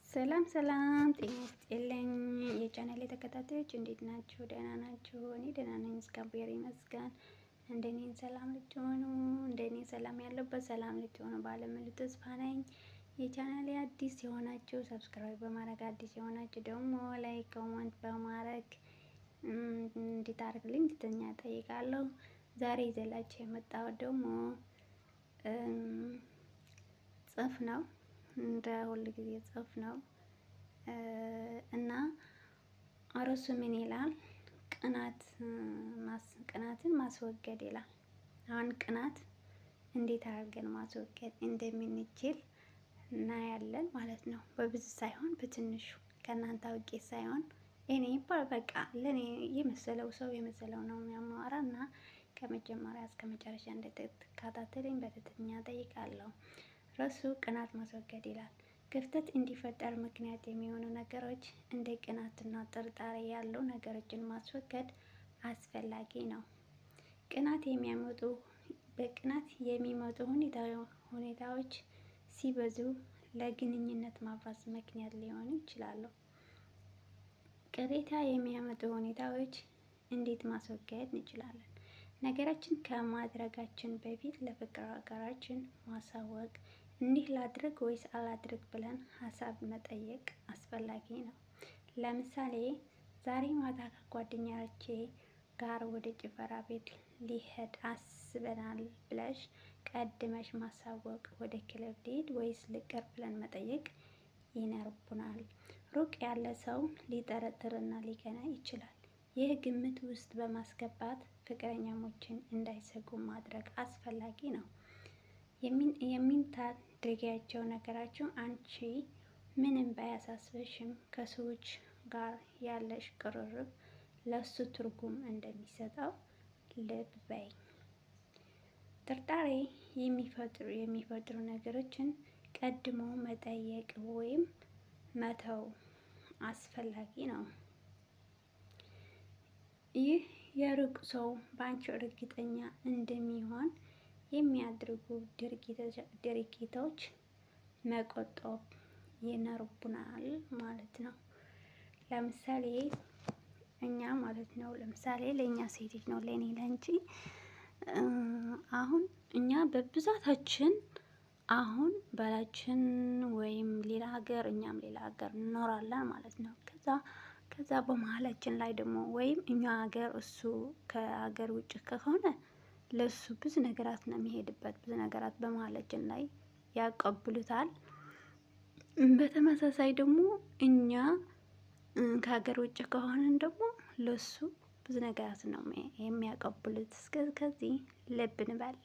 ሰላም ሰላም፣ ጤና ይስጥልኝ የቻናሌ ተከታታዮች እንዴት ናችሁ? ደህና ናችሁ? እኔ ደህና ነኝ፣ እግዚአብሔር ይመስገን። እንደኔ ሰላም ልትሆኑ እንደኔ ሰላም ያለበት ሰላም ልትሆኑ ባለሙሉ ተስፋ ነኝ። የቻናሌ አዲስ የሆናችሁ ሰብስክራይብ በማድረግ አዲስ የሆናችሁ ደግሞ ላይክ ኮሜንት በማድረግ እንድታደርጉልኝ ትህትና እጠይቃለሁ። ዛሬ ይዘላችሁ የመጣሁት ደግሞ ጽሑፍ ነው። እንደ ሁል ጊዜ ጽሑፍ ነው እና ርዕሱ ምን ይላል? ቅናትን ማስወገድ ይላል። አሁን ቅናት እንዴት አድርገን ማስወገድ እንደምንችል እናያለን ማለት ነው። በብዙ ሳይሆን በትንሹ ከእናንተ አውቄ ሳይሆን እኔ በቃ ለኔ የመሰለው ሰው የመሰለው ነው የሚያማራ እና ከመጀመሪያ እስከ መጨረሻ እንድትከታተሉኝ በትህትና እጠይቃለሁ። ርዕሱ ቅናት ማስወገድ ይላል። ክፍተት እንዲፈጠር ምክንያት የሚሆኑ ነገሮች እንደ ቅናትና ጥርጣሬ ያሉ ነገሮችን ማስወገድ አስፈላጊ ነው። በቅናት የሚመጡ ሁኔታዎች ሲበዙ ለግንኙነት ማፍረስ ምክንያት ሊሆኑ ይችላሉ። ቅሬታ የሚያመጡ ሁኔታዎች እንዴት ማስወገድ እንችላለን? ነገሮችን ከማድረጋችን በፊት ለፍቅር አጋራችን ማሳወቅ፣ እንዲህ ላድርግ ወይስ አላድርግ ብለን ሀሳብ መጠየቅ አስፈላጊ ነው። ለምሳሌ ዛሬ ማታ ከጓደኛቼ ጋር ወደ ጭፈራ ቤት ሊሄድ አስበናል ብለሽ ቀድመሽ ማሳወቅ። ወደ ክለብ ልሂድ ወይስ ልቅር ብለን መጠየቅ ይኖርብናል። ሩቅ ያለ ሰው ሊጠረጥርና ሊቀና ይችላል። ይህ ግምት ውስጥ በማስገባት ፍቅረኛሞችን እንዳይሰጉ ማድረግ አስፈላጊ ነው። የምታደርጊያቸው ነገራችሁ አንቺ ምንም ባያሳስብሽም ከሰዎች ጋር ያለሽ ቅርርብ ለሱ ትርጉም እንደሚሰጠው ልብ በይ። ጥርጣሬ የሚፈጥሩ ነገሮችን ቀድሞ መጠየቅ ወይም መተው አስፈላጊ ነው። ይህ የሩቅ ሰው በአንቺ እርግጠኛ እንደሚሆን የሚያደርጉ ድርጊቶች መቆጠብ ይኖርብናል ማለት ነው። ለምሳሌ እኛ ማለት ነው ለእኛ ሴቶች ነው ለእኔ ለአንቺ አሁን እኛ በብዛታችን አሁን ባላችን ወይም ሌላ ሀገር እኛም ሌላ ሀገር እንኖራለን ማለት ነው። ከዛ በመሀላችን ላይ ደግሞ ወይም እኛ ሀገር እሱ ከሀገር ውጭ ከሆነ ለሱ ብዙ ነገራት ነው የሚሄድበት። ብዙ ነገራት በመሀላችን ላይ ያቀብሉታል። በተመሳሳይ ደግሞ እኛ ከሀገር ውጭ ከሆነን ደግሞ ለሱ ብዙ ነገራት ነው የሚያቀብሉት። ከዚህ ልብ እንበል።